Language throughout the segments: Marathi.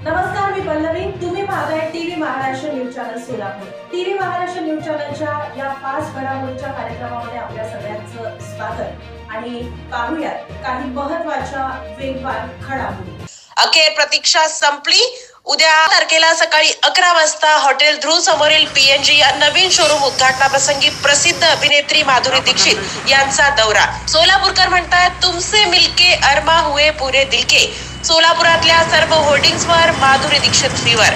नमस्कार, मी पल्लवी. तुम्ही पाहताय TV Maharashtra news channel Solapur. TV Maharashtra news चॅनलच्या या फास्ट घडामोडीच्या कार्यक्रमामध्ये आपल्या सगळ्यांचं स्वागत आणि पाहूयात काही महत्त्वाच्या वेगवान घडामोडी. अखेर प्रतीक्षा संपली. उद्या तारखेला सकाळी 11 वाजता हॉटेल ध्रुव समोरील पीएनजी या नवीन शोरूम उद्घाटनाप्रसंगी प्रसिद्ध अभिनेत्री माधुरी दीक्षित यांचा दौरा. सोलापूरकर म्हणतात, तुमसे मिलके अरमा हुए पुरे दिलके. सोलापुरातल्या सर्व होर्डिंग्सवर माधुरी दीक्षित फीवर.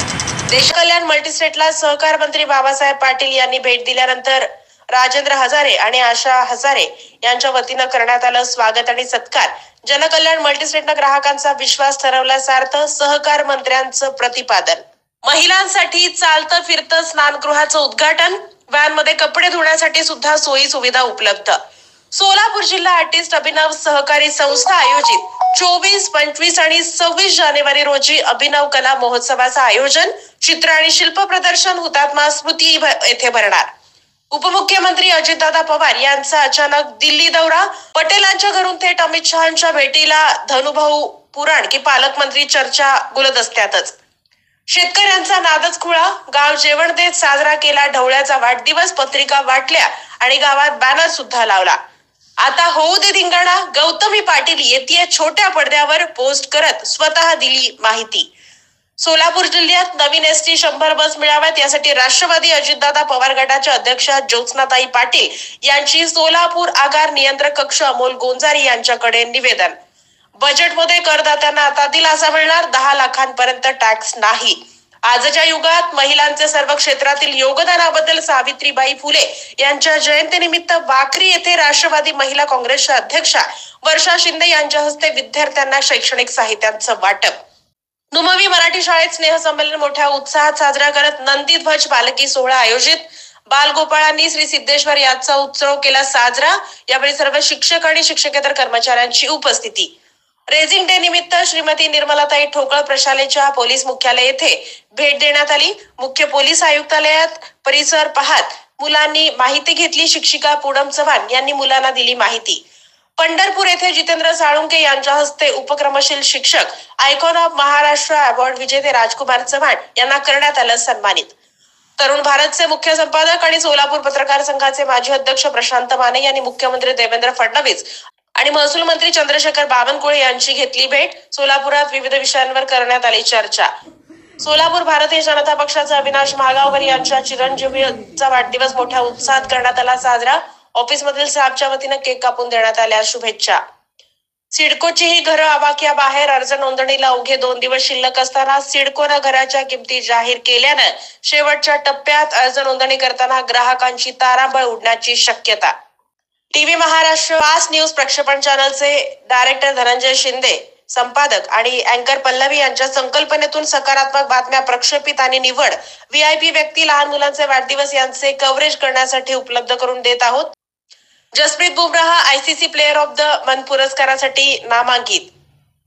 देशकल्याण मल्टीस्टेटला सहकार मंत्री बाबासाहेब पाटील यांनी भेट दिल्यानंतर राजेंद्र हजारे आणि आशा हजारे यांच्या वतीनं करण्यात आलं स्वागत आणि सत्कार. जनकल्याण मल्टीस्टेटनं ग्राहकांचा विश्वास ठरवला सार्थ, सहकार मंत्र्यांचं प्रतिपादन. महिलांसाठी चालतं फिरतं स्नानगृहाचं उद्घाटन. व्हॅनमध्ये कपडे धुण्यासाठी सुद्धा सोयी सुविधा उपलब्ध. सोलापूर जिल्हा आर्टिस्ट अभिनव सहकारी संस्था आयोजित 24, 25 आणि 26 जानेवारी रोजी अभिनव कला महोत्सवाचं आयोजन. चित्र आणि शिल्प प्रदर्शन हुतात्मा स्मृती येथे भरणार. उपमुख्यमंत्री अजितदादा पवार यांचा अचानक दिल्ली दौरा. पटेलांच्या घरून थेट अमित शहांच्या भेटीला धनुभाऊ पुराण की पालकमंत्री चर्चा गुलदस्त्यातच. शेतकऱ्यांचा नादच खुळा. गाव जेवण देत साजरा केला ढवळ्याचा वाढदिवस. पत्रिका वाटल्या आणि गावात बॅनर सुद्धा लावला. आता होऊ दे धिंगाणा. गौतमी पाटील येतीये छोट्या पडद्यावर. पोस्ट करत स्वतः दिली माहिती. सोलापूर जिल्ह्यात नवीन एसटी 100 बस मिळाव्यात यासाठी राष्ट्रवादी अजितदादा पवार गटाच्या अध्यक्षा ज्योत्स्नाताई पाटील यांची सोलापूर आगार नियंत्रक कक्ष अमोल गोंजारी यांच्याकडे निवेदन. बजेटमध्ये करदात्यांना आता दिलासा मिळणार. 10 लाखांपर्यंत टॅक्स नाही. आजच्या युगात महिलांचे सर्व क्षेत्रातील योगदानाबद्दल सावित्रीबाई फुले यांच्या जयंतीनिमित्त वाखरी येथे राष्ट्रवादी महिला काँग्रेसच्या अध्यक्षा वर्षा शिंदे यांच्या हस्ते विद्यार्थ्यांना शैक्षणिक साहित्याचं वाटप. नुमवी मराठी शाळेत स्नेहसंमेलन मोठ्या उत्साहात साजरा करत नंदीध्वज पालखी सोहळा आयोजित. बालगोपाळांनी श्री सिद्धेश्वर याचा उत्सव केला साजरा. यावेळी सर्व शिक्षक आणि शिक्षकेतर कर्मचाऱ्यांची उपस्थिती. रेझिंग डे निमित्त श्रीमती निर्मलाताई ठोकळ प्रशालेच्या पोलीस मुख्यालय येथे भेट देण्यात आली. मुख्य पोलीस आयुक्तालयात परिसर पाहत मुलांनी माहिती घेतली. शिक्षिका पूनम चव्हाण यांनी मुलांना दिली माहिती. पंढरपूर येथे जितेंद्र साळुंके यांच्या हस्ते उपक्रमशील शिक्षक आयकॉन ऑफ महाराष्ट्र अवॉर्ड विजेते राजकुमार चव्हाण यांना करण्यात आलं सन्मानित. तरुण भारतचे मुख्य संपादक आणि सोलापूर पत्रकार संघाचे माजी अध्यक्ष प्रशांत माने यांनी मुख्यमंत्री देवेंद्र फडणवीस आणि महसूल मंत्री चंद्रशेखर बावनकुळे यांची घेतली भेट. सोलापुरात विविध विषयांवर करण्यात आली चर्चा. सोलापूर भारतीय जनता पक्षाचे अविनाश महागावकर यांच्या चिरंजीवीचा वाढदिवस मोठ्या उत्साहात करण्यात आला साजरा. ऑफिसमधील स्टाफच्या वतीनं केक कापून देण्यात आल्या शुभेच्छा. सिडकोची ही घरं आवाक्याबाहेर. अर्ज नोंदणीला अवघे 2 दिवस शिल्लक असताना सिडकोनं घराच्या किमती जाहीर केल्यानं शेवटच्या टप्प्यात अर्ज नोंदणी करताना ग्राहकांची तारांबळ उडण्याची शक्यता. टीव्ही महाराष्ट्र फास्ट न्यूज प्रक्षेपण चॅनलचे डायरेक्टर धनंजय शिंदे, संपादक आणि अँकर पल्लवी यांच्या संकल्पनेतून सकारात्मक बातम्या प्रक्षेपित आणि निवड व्हीआयपी व्यक्ती, लहान मुलांचे वाढदिवस यांचे कव्हरेज करण्यासाठी उपलब्ध करून देत आहोत. Jasprit Bumrah ICC player of the month पुरस्कारासाठी नामांकित.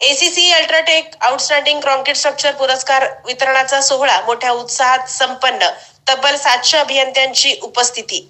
ACC UltraTech outstanding concrete structure पुरस्कार वितरणाचा सोहळा मोठ्या उत्साहात संपन्न. तब्बल 700 अभियंत्यांची उपस्थिती.